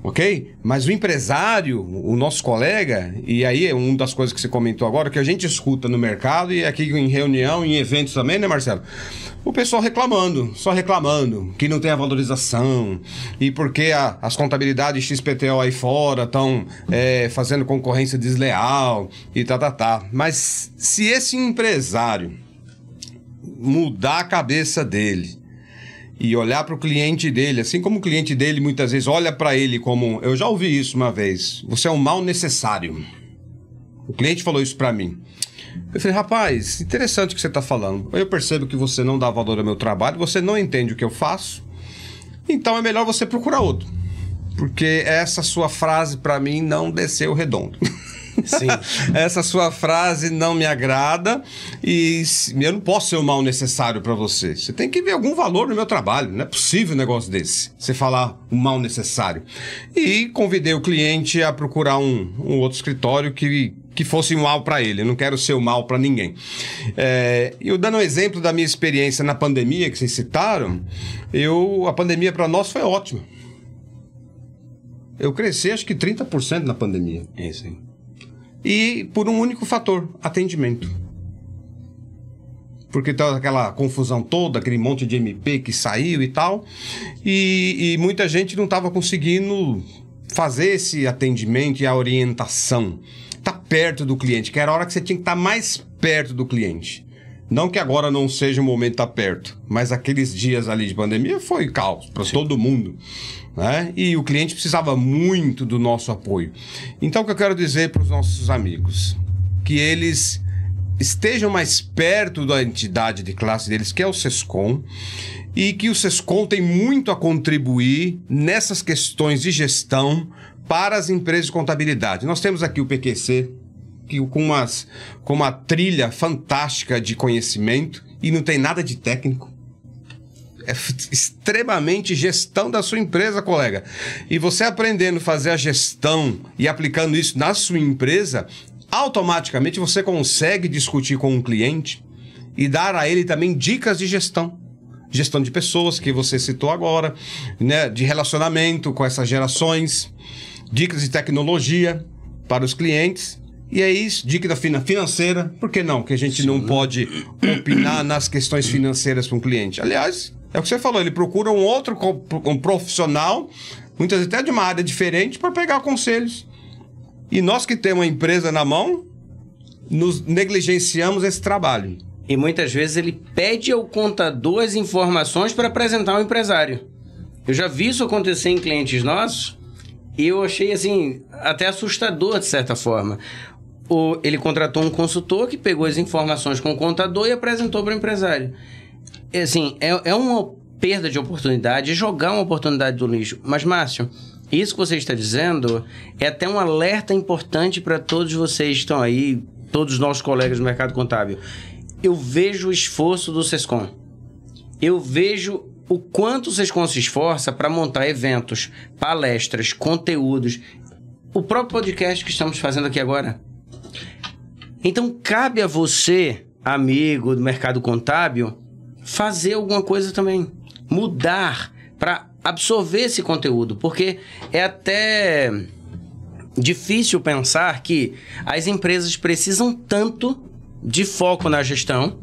Speaker 1: Ok? Mas o empresário, o nosso colega, e aí é uma das coisas que você comentou agora, que a gente escuta no mercado e aqui em reunião, em eventos também, né, Marcelo? O pessoal só reclamando, que não tem a valorização, e porque as contabilidades XPTO aí fora estão fazendo concorrência desleal, e tá. Mas se esse empresário mudar a cabeça dele, e olhar para o cliente dele, assim como o cliente dele muitas vezes olha para ele como... Eu já ouvi isso uma vez. Você é um mal necessário. O cliente falou isso para mim. Eu falei, rapaz, interessante o que você está falando. Eu percebo que você não dá valor ao meu trabalho, você não entende o que eu faço, então é melhor você procurar outro. Porque essa sua frase para mim não desceu redondo.
Speaker 2: Sim.
Speaker 1: Essa sua frase não me agrada e eu não posso ser um mal necessário para você. Você tem que ver algum valor no meu trabalho. Não é possível um negócio desse, você falar um mal necessário. E convidei o cliente a procurar um outro escritório que fosse um mal para ele. Eu não quero ser um mal para ninguém. Eu dando um exemplo da minha experiência na pandemia que vocês citaram, a pandemia para nós foi ótima. Eu cresci acho que 30% na pandemia.
Speaker 2: É isso aí.
Speaker 1: E por um único fator, atendimento. Porque tá aquela confusão toda, aquele monte de MP que saiu e tal, e muita gente não estava conseguindo fazer esse atendimento e a orientação. Tá perto do cliente, que era a hora que você tinha que estar mais perto do cliente. Não que agora não seja o momento de estar perto, mas aqueles dias ali de pandemia foi caos para todo mundo, né? E o cliente precisava muito do nosso apoio. Então, o que eu quero dizer para os nossos amigos? Que eles estejam mais perto da entidade de classe deles, que é o SESCOM, e que o SESCOM tem muito a contribuir nessas questões de gestão para as empresas de contabilidade. Nós temos aqui o PQC, que com uma trilha fantástica de conhecimento e não tem nada de técnico. É extremamente gestão da sua empresa, colega. E você aprendendo a fazer a gestão e aplicando isso na sua empresa, automaticamente você consegue discutir com um cliente e dar a ele também dicas de gestão. Gestão de pessoas, que você citou agora, né? De relacionamento com essas gerações, dicas de tecnologia para os clientes. E é isso, dica da financeira. Por que não? Que a gente não pode opinar nas questões financeiras para um cliente. Aliás, é o que você falou, ele procura um profissional, muitas vezes até de uma área diferente, para pegar conselhos. E nós que temos a empresa na mão, nos negligenciamos esse trabalho.
Speaker 2: E muitas vezes ele pede ao contador as informações para apresentar ao empresário. Eu já vi isso acontecer em clientes nossos e eu achei assim, até assustador de certa forma. Ele contratou um consultor que pegou as informações com o contador e apresentou para o empresário. Assim, é uma perda de oportunidade, jogar uma oportunidade do lixo. Mas, Márcio, isso que você está dizendo é até um alerta importante para todos vocês que estão aí, todos os nossos colegas do mercado contábil. Eu vejo o esforço do SESCOM. Eu vejo o quanto o SESCOM se esforça para montar eventos, palestras, conteúdos. O próprio podcast que estamos fazendo aqui agora. Então, cabe a você, amigo do mercado contábil, fazer alguma coisa também. Mudar para absorver esse conteúdo. Porque é até difícil pensar que as empresas precisam tanto de foco na gestão.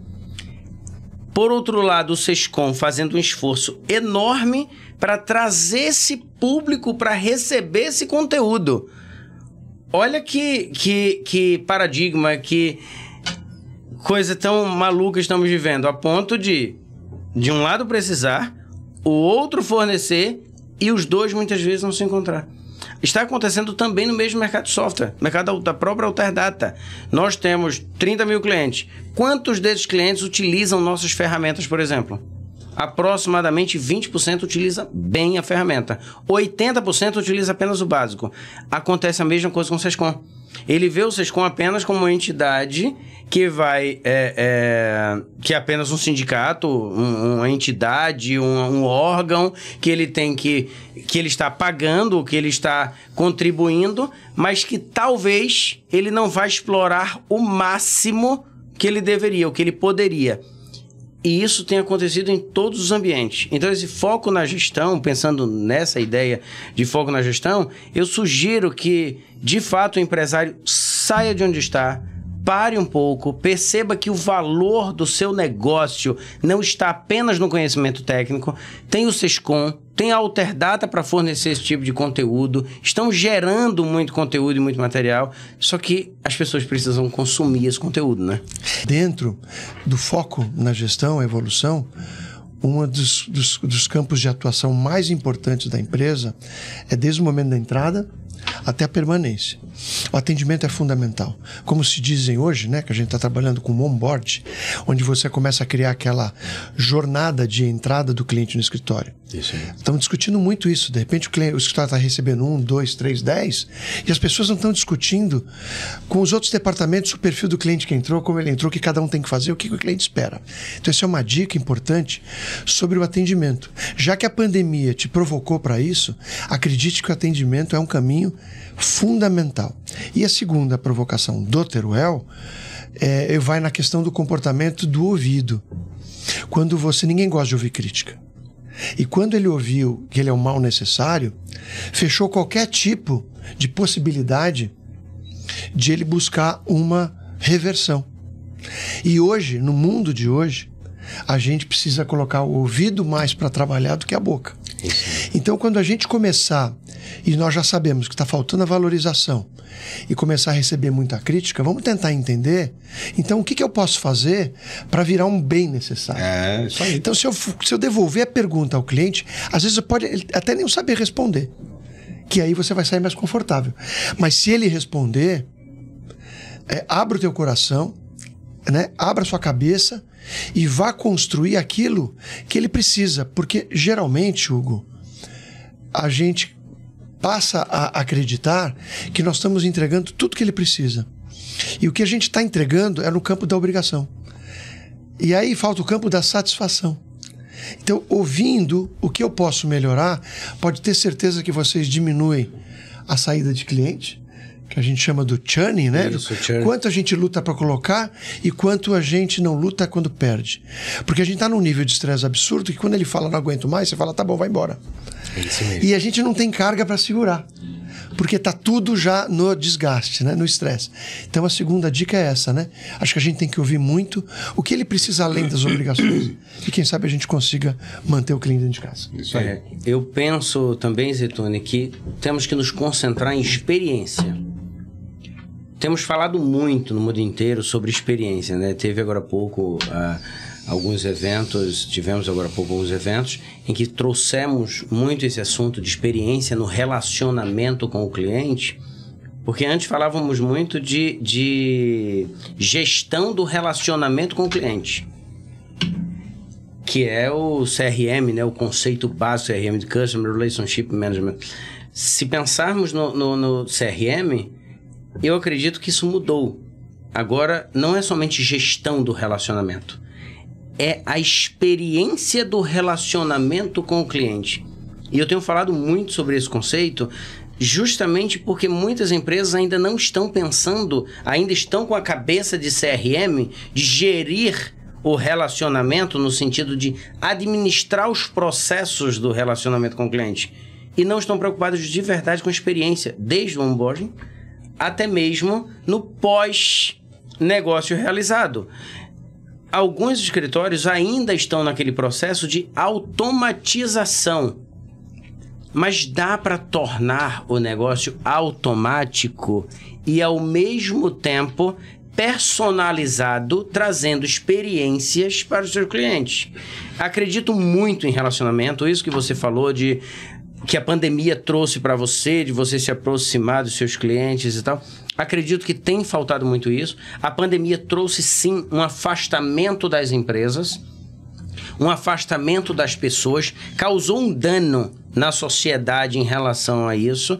Speaker 2: Por outro lado, o SESCOM fazendo um esforço enorme para trazer esse público para receber esse conteúdo. Olha que paradigma, que coisa tão maluca estamos vivendo, a ponto de um lado precisar, o outro fornecer e os dois muitas vezes não se encontrar. Está acontecendo também no mesmo mercado de software, mercado da própria Alterdata. Nós temos 30 mil clientes. Quantos desses clientes utilizam nossas ferramentas, por exemplo? Aproximadamente 20% utiliza bem a ferramenta. 80% utiliza apenas o básico. Acontece a mesma coisa com o SESCOM. Ele vê o SESCOM apenas como uma entidade que vai... que é apenas um sindicato, uma entidade, um órgão que ele tem que ele está pagando, que ele está contribuindo, mas que talvez ele não vai explorar o máximo que ele deveria, o que ele poderia. E isso tem acontecido em todos os ambientes. Então, esse foco na gestão, pensando nessa ideia de foco na gestão, eu sugiro que, de fato, o empresário saia de onde está, pare um pouco, perceba que o valor do seu negócio não está apenas no conhecimento técnico. Tem o SESCOM, tem a Alterdata para fornecer esse tipo de conteúdo, estão gerando muito conteúdo e muito material, só que as pessoas precisam consumir esse conteúdo, né?
Speaker 3: Dentro do foco na gestão, evolução, um dos campos de atuação mais importantes da empresa é desde o momento da entrada até a permanência. O atendimento é fundamental. Como se dizem hoje, né, que a gente está trabalhando com onboard, onde você começa a criar aquela jornada de entrada do cliente no escritório.
Speaker 2: Isso.
Speaker 3: Estamos discutindo muito isso. De repente o escritório está recebendo 1, 2, 3, 10 e as pessoas não estão discutindo com os outros departamentos o perfil do cliente que entrou, como ele entrou, o que cada um tem que fazer, o que o cliente espera. Então essa é uma dica importante sobre o atendimento. Já que a pandemia te provocou para isso, acredite que o atendimento é um caminho fundamental. E a segunda provocação do Teruel vai na questão do comportamento do ouvido. Quando ninguém gosta de ouvir crítica. E quando ele ouviu que ele é um mal necessário, fechou qualquer tipo de possibilidade de ele buscar uma reversão. E hoje, no mundo de hoje, a gente precisa colocar o ouvido mais para trabalhar do que a boca. Então, quando a gente começar, e nós já sabemos que está faltando a valorização, e começar a receber muita crítica, vamos tentar entender, então, o que eu posso fazer para virar um bem necessário?
Speaker 1: Isso aí.
Speaker 3: Então, se eu devolver a pergunta ao cliente, às vezes pode até nem saber responder, que aí você vai sair mais confortável. Mas se ele responder, abra o teu coração, né? Abra a sua cabeça e vá construir aquilo que ele precisa. Porque, geralmente, Hugo, a gente passa a acreditar que nós estamos entregando tudo que ele precisa. E o que a gente está entregando é no campo da obrigação. E aí falta o campo da satisfação. Então, ouvindo o que eu posso melhorar, pode ter certeza que vocês diminuem a saída de cliente, que a gente chama do churning, né?
Speaker 2: Isso, churn.
Speaker 3: Quanto a gente luta para colocar e quanto a gente não luta quando perde. Porque a gente está num nível de estresse absurdo que quando ele fala não aguento mais, você fala tá bom, vai embora.
Speaker 2: É isso mesmo.
Speaker 3: E a gente não tem carga para segurar. Porque tá tudo já no desgaste, né? No estresse. Então a segunda dica é essa, né? Acho que a gente tem que ouvir muito o que ele precisa além das obrigações. E quem sabe a gente consiga manter o cliente dentro de casa.
Speaker 1: Isso aí.
Speaker 2: Eu penso também, Zetone, que temos que nos concentrar em experiência. Temos falado muito no mundo inteiro sobre experiência, né? Teve agora há pouco tivemos agora há pouco alguns eventos em que trouxemos muito esse assunto de experiência no relacionamento com o cliente, porque antes falávamos muito de gestão do relacionamento com o cliente, que é o CRM, né? O conceito básico do CRM, de Customer Relationship Management. Se pensarmos no CRM, eu acredito que isso mudou. Agora, não é somente gestão do relacionamento. É a experiência do relacionamento com o cliente. E eu tenho falado muito sobre esse conceito justamente porque muitas empresas ainda não estão pensando, ainda estão com a cabeça de CRM, de gerir o relacionamento no sentido de administrar os processos do relacionamento com o cliente. E não estão preocupados de verdade com a experiência, desde o onboarding até mesmo no pós-negócio realizado. Alguns escritórios ainda estão naquele processo de automatização, mas dá para tornar o negócio automático e, ao mesmo tempo, personalizado, trazendo experiências para os seus clientes. Acredito muito em relacionamento, isso que você falou de que a pandemia trouxe para você, de você se aproximar dos seus clientes e tal. Acredito que tem faltado muito isso. A pandemia trouxe, sim, um afastamento das empresas, um afastamento das pessoas, causou um dano na sociedade em relação a isso,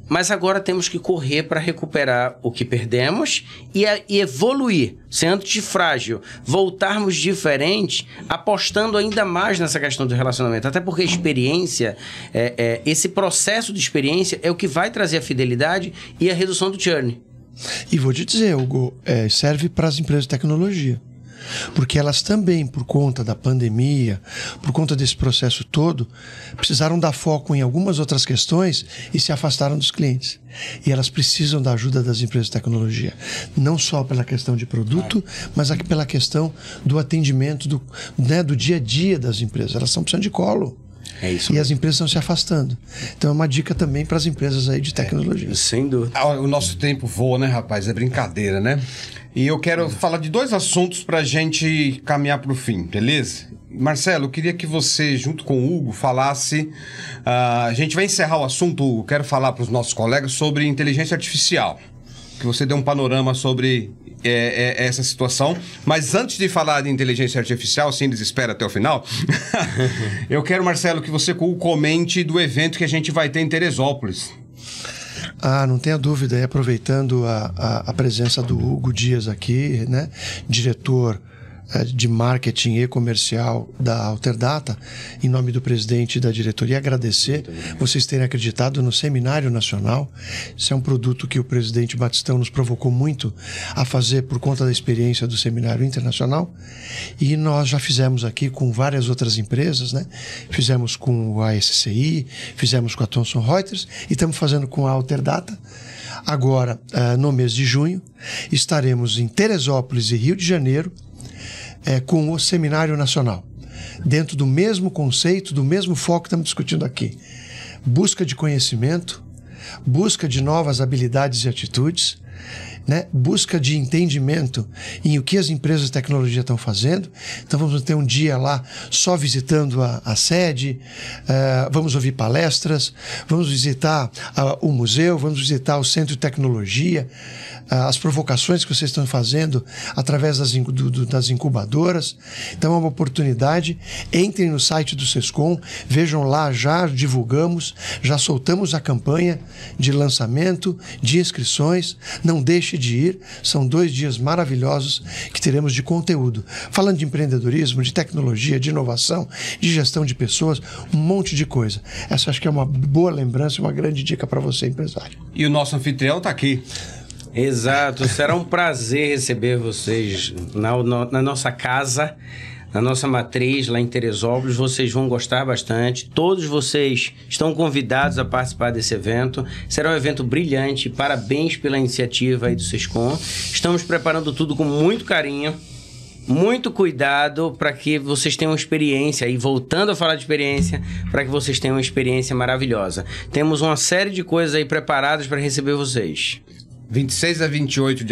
Speaker 2: mas agora temos que correr para recuperar o que perdemos e evoluir, ser antifrágil, voltarmos diferentes, apostando ainda mais nessa questão do relacionamento. Até porque a experiência, esse processo de experiência é o que vai trazer a fidelidade e a redução do churn.
Speaker 3: E vou te dizer, Hugo, serve para as empresas de tecnologia. Porque elas também, por conta da pandemia, por conta desse processo todo, precisaram dar foco em algumas outras questões e se afastaram dos clientes. E elas precisam da ajuda das empresas de tecnologia. Não só pela questão de produto, mas aqui pela questão do atendimento, do dia a dia das empresas. Elas estão precisando de colo.
Speaker 2: É isso.
Speaker 3: E as empresas estão se afastando. Então é uma dica também para as empresas aí de tecnologia.
Speaker 2: Sem dúvida.
Speaker 1: O nosso tempo voa, né, rapaz? É brincadeira, né? E eu quero falar de 2 assuntos pra gente caminhar pro fim, beleza? Marcelo, eu queria que você, junto com o Hugo, falasse... a gente vai encerrar o assunto, Hugo. Quero falar para os nossos colegas sobre inteligência artificial. Que você deu um panorama sobre essa situação. Mas antes de falar de inteligência artificial, sem desespero até o final, eu quero, Marcelo, que você comente do evento que a gente vai ter em Teresópolis.
Speaker 3: Não tenha dúvida, aproveitando a presença do Hugo Dias aqui, né, diretor de marketing e comercial da Alterdata, em nome do presidente e da diretoria, agradecer vocês terem acreditado no Seminário Nacional. Isso é um produto que o presidente Batistão nos provocou muito a fazer por conta da experiência do Seminário Internacional, e nós já fizemos aqui com várias outras empresas, né? Fizemos com a SCI, fizemos com a Thomson Reuters e estamos fazendo com a Alterdata. Agora, no mês de junho, estaremos em Teresópolis e Rio de Janeiro, com o Seminário Nacional. dentro do mesmo conceito, do mesmo foco que estamos discutindo aqui. Busca de conhecimento, busca de novas habilidades e atitudes, né? Busca de entendimento em o que as empresas de tecnologia estão fazendo. Então vamos ter um dia lá só visitando a sede, vamos ouvir palestras, vamos visitar o museu, vamos visitar o centro de tecnologia, as provocações que vocês estão fazendo através das incubadoras. Então é uma oportunidade. Entrem no site do Sescom, vejam lá, já divulgamos, já soltamos a campanha de lançamento, de inscrições. Não deixe de ir, são 2 dias maravilhosos que teremos de conteúdo, falando de empreendedorismo, de tecnologia, de inovação, de gestão de pessoas, um monte de coisa. Essa acho que é uma boa lembrança e uma grande dica para você, empresário.
Speaker 1: E o nosso anfitrião está aqui.
Speaker 2: Exato, será um prazer receber vocês na nossa casa, na nossa matriz lá em Teresópolis. Vocês vão gostar bastante. Todos vocês estão convidados a participar desse evento. Será um evento brilhante. Parabéns pela iniciativa aí do Sescom. Estamos preparando tudo com muito carinho, muito cuidado para que vocês tenham uma experiência. E voltando a falar de experiência, para que vocês tenham uma experiência maravilhosa. Temos uma série de coisas aí preparadas para receber vocês.
Speaker 1: 26 a 28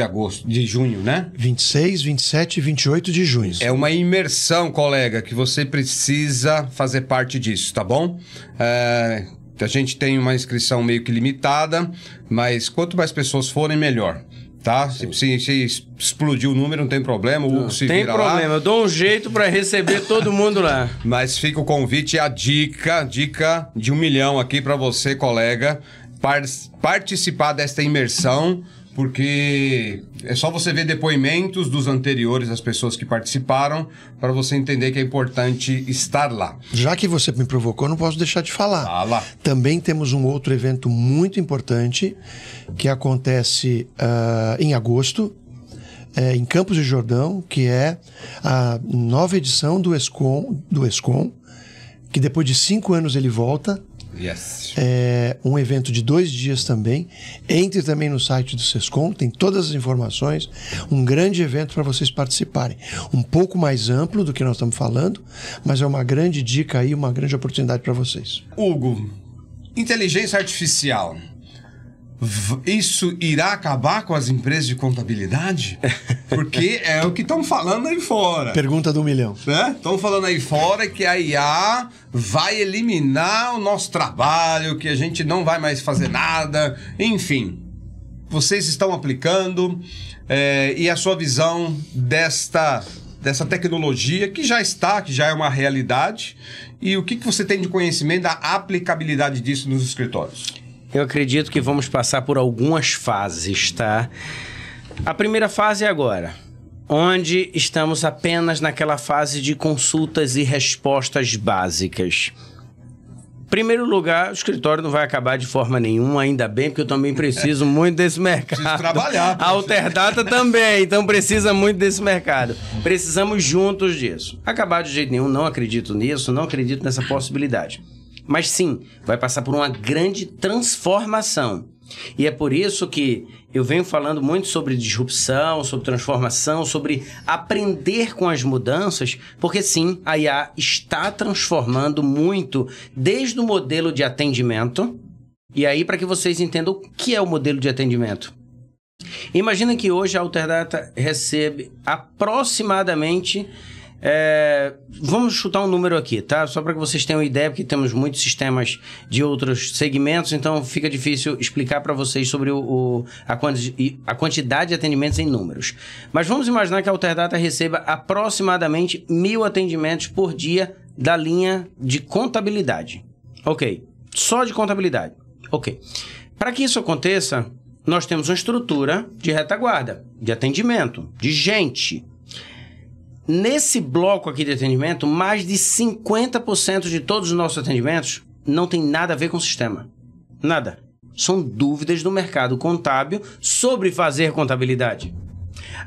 Speaker 1: de junho, né?
Speaker 3: 26, 27 e 28 de junho.
Speaker 1: É uma imersão, colega, que você precisa fazer parte disso, tá bom? A gente tem uma inscrição meio que limitada, mas quanto mais pessoas forem, melhor. Tá? Se explodir o número, não tem problema. O Hugo se
Speaker 2: tem
Speaker 1: vira
Speaker 2: problema,
Speaker 1: lá.
Speaker 2: eu dou um jeito para receber todo mundo lá.
Speaker 1: Mas fica o convite e a dica de 1 milhão aqui para você, colega, participar desta imersão, porque é só você ver depoimentos dos anteriores, das pessoas que participaram, para você entender que é importante estar lá.
Speaker 3: Já que você me provocou, não posso deixar de falar.
Speaker 1: Fala.
Speaker 3: Também temos um outro evento muito importante que acontece em agosto, em Campos do Jordão, que é a nova edição do Escom, que depois de 5 anos ele volta.
Speaker 1: Yes.
Speaker 3: É um evento de 2 dias também. Entre também no site do Sescom, tem todas as informações. Um grande evento para vocês participarem. Um pouco mais amplo do que nós estamos falando, mas é uma grande dica aí, uma grande oportunidade para vocês.
Speaker 1: Hugo, inteligência artificial, isso irá acabar com as empresas de contabilidade? Porque é o que estão falando aí fora.
Speaker 3: Pergunta do 1 milhão.
Speaker 1: Estão falando aí fora que a IA vai eliminar o nosso trabalho, que a gente não vai mais fazer nada. Enfim, vocês estão aplicando e a sua visão dessa tecnologia que já é uma realidade, e o que você tem de conhecimento da aplicabilidade disso nos escritórios?
Speaker 2: Eu acredito que vamos passar por algumas fases, tá? A primeira fase é agora, onde estamos apenas naquela fase de consultas e respostas básicas. Em primeiro lugar, o escritório não vai acabar de forma nenhuma, ainda bem, porque eu também preciso muito desse mercado.
Speaker 1: Preciso trabalhar.
Speaker 2: A Alterdata também, então precisa muito desse mercado. Precisamos juntos disso. Acabar de jeito nenhum, não acredito nisso, não acredito nessa possibilidade. Mas sim, vai passar por uma grande transformação. E é por isso que eu venho falando muito sobre disrupção, sobre transformação, sobre aprender com as mudanças, porque sim, a IA está transformando muito desde o modelo de atendimento. E aí, para que vocês entendam o que é o modelo de atendimento. Imagina que hoje a Alterdata recebe aproximadamente... vamos chutar um número aqui, tá? Só para que vocês tenham ideia, porque temos muitos sistemas de outros segmentos, então fica difícil explicar para vocês sobre a quantidade de atendimentos em números. Mas vamos imaginar que a Alterdata receba aproximadamente 1.000 atendimentos por dia da linha de contabilidade. Ok. Só de contabilidade. Ok. Para que isso aconteça, nós temos uma estrutura de retaguarda, de atendimento, de gente. Nesse bloco aqui de atendimento, mais de 50% de todos os nossos atendimentos não tem nada a ver com o sistema. Nada. São dúvidas do mercado contábil sobre fazer contabilidade.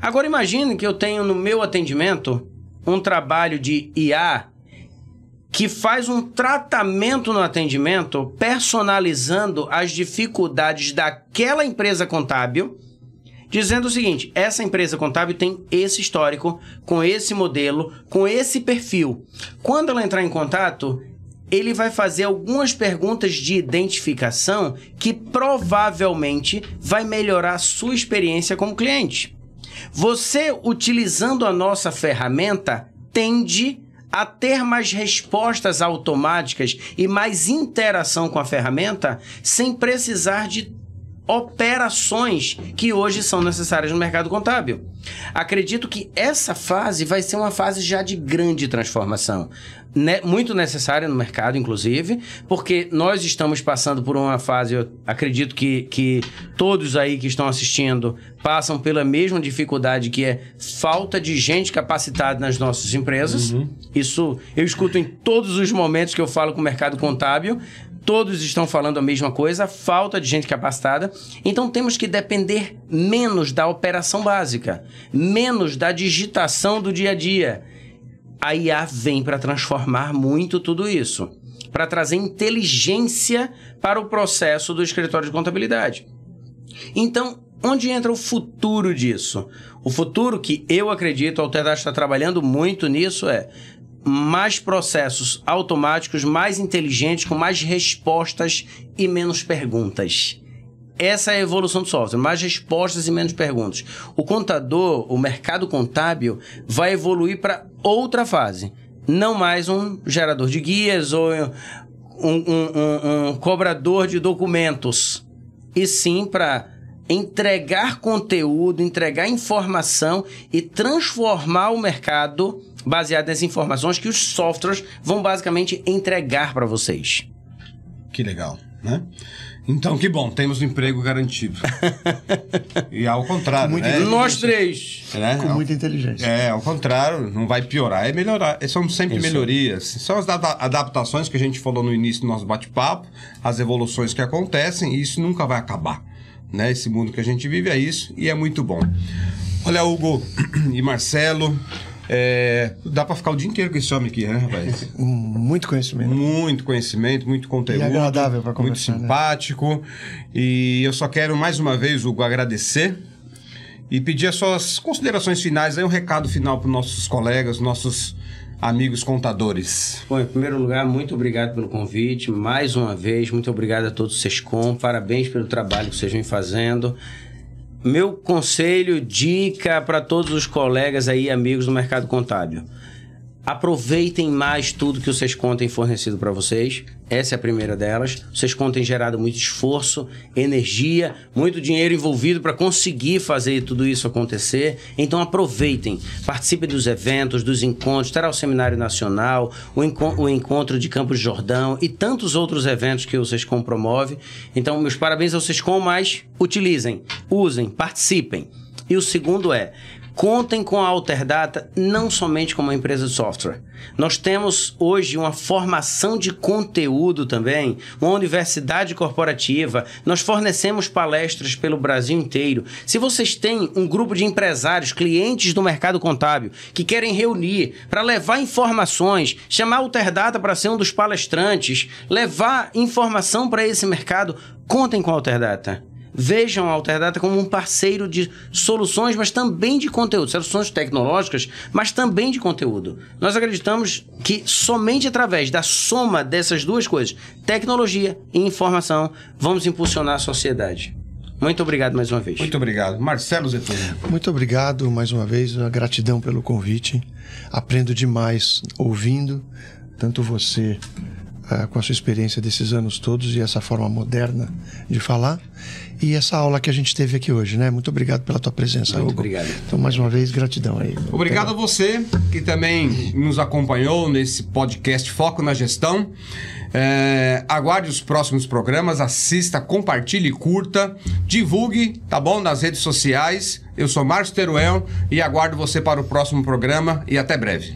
Speaker 2: Agora imagine que eu tenho no meu atendimento um trabalho de IA que faz um tratamento no atendimento personalizando as dificuldades daquela empresa contábil dizendo o seguinte: essa empresa contábil tem esse histórico, com esse modelo, com esse perfil. Quando ela entrar em contato, ele vai fazer algumas perguntas de identificação que provavelmente vai melhorar a sua experiência como cliente. Você, utilizando a nossa ferramenta, tende a ter mais respostas automáticas e mais interação com a ferramenta sem precisar de operações que hoje são necessárias no mercado contábil. Acredito que essa fase vai ser uma fase já de grande transformação, muito necessária no mercado, inclusive, porque nós estamos passando por uma fase, eu acredito que todos aí que estão assistindo passam pela mesma dificuldade, que é falta de gente capacitada nas nossas empresas. Isso eu escuto em todos os momentos que eu falo com o mercado contábil. Todos estão falando a mesma coisa, falta de gente capacitada. Então temos que depender menos da operação básica, menos da digitação do dia a dia. A IA vem para transformar muito tudo isso, para trazer inteligência para o processo do escritório de contabilidade. Então, onde entra o futuro disso? O futuro que eu acredito, a Alterdata está trabalhando muito nisso, é mais processos automáticos, mais inteligentes, com mais respostas e menos perguntas. Essa é a evolução do software, mais respostas e menos perguntas. O contador, o mercado contábil, vai evoluir para outra fase. Não mais um gerador de guias ou um cobrador de documentos. E sim para entregar conteúdo, entregar informação e transformar o mercado baseado nas informações que os softwares vão basicamente entregar para vocês.
Speaker 1: Que legal, né? Então, que bom, temos um emprego garantido. E ao contrário, né?
Speaker 2: Nós três.
Speaker 3: Né? Com muita inteligência.
Speaker 1: Ao contrário, não vai piorar, é melhorar. São sempre melhorias. São as adaptações que a gente falou no início do nosso bate-papo, as evoluções que acontecem, e isso nunca vai acabar. Né? Esse mundo que a gente vive é isso, e é muito bom. Olha, Hugo e Marcelo... dá pra ficar o dia inteiro com esse homem aqui, né, rapaz?
Speaker 3: Muito conhecimento.
Speaker 1: Muito conhecimento, muito conteúdo.
Speaker 3: E agradável pra conversar,
Speaker 1: muito simpático. Né? E eu só quero mais uma vez, Hugo, agradecer e pedir as suas considerações finais, aí um recado final para nossos colegas, nossos amigos contadores.
Speaker 2: Bom, em primeiro lugar, muito obrigado pelo convite. Mais uma vez, muito obrigado a todos os Sescom. Parabéns pelo trabalho que vocês vêm fazendo. Meu conselho, dica para todos os colegas aí, amigos do mercado contábil. Aproveitem mais tudo que o Sescom tem fornecido para vocês. Essa é a primeira delas. O Sescom tem gerado muito esforço, energia, muito dinheiro envolvido para conseguir fazer tudo isso acontecer. Então aproveitem, participem dos eventos, dos encontros. Terá o Seminário Nacional, o Encontro de Campos de Jordão e tantos outros eventos que o Sescom promove. Então, meus parabéns ao Sescom, mas utilizem, usem, participem. E o segundo é: contem com a Alterdata não somente como uma empresa de software. Nós temos hoje uma formação de conteúdo também, uma universidade corporativa. Nós fornecemos palestras pelo Brasil inteiro. Se vocês têm um grupo de empresários, clientes do mercado contábil, que querem reunir para levar informações, chamar a Alterdata para ser um dos palestrantes, levar informação para esse mercado, contem com a Alterdata. Vejam a Alterdata como um parceiro de soluções, mas também de conteúdo. Soluções tecnológicas, mas também de conteúdo. Nós acreditamos que somente através da soma dessas duas coisas, tecnologia e informação, vamos impulsionar a sociedade. Muito obrigado mais uma vez.
Speaker 1: Muito obrigado. Marcelo Zettoni.
Speaker 3: Muito obrigado mais uma vez. Gratidão pelo convite. Aprendo demais ouvindo, tanto você... com a sua experiência desses anos todos e essa forma moderna de falar, e essa aula que a gente teve aqui hoje, né? Muito obrigado pela tua presença, Hugo.
Speaker 2: Muito obrigado.
Speaker 3: Então, mais uma vez, gratidão aí.
Speaker 1: Obrigado a você que também nos acompanhou nesse podcast Foco na Gestão. Aguarde os próximos programas, assista, compartilhe, curta, divulgue, tá bom? Nas redes sociais. Eu sou Márcio Teruel e aguardo você para o próximo programa e até breve.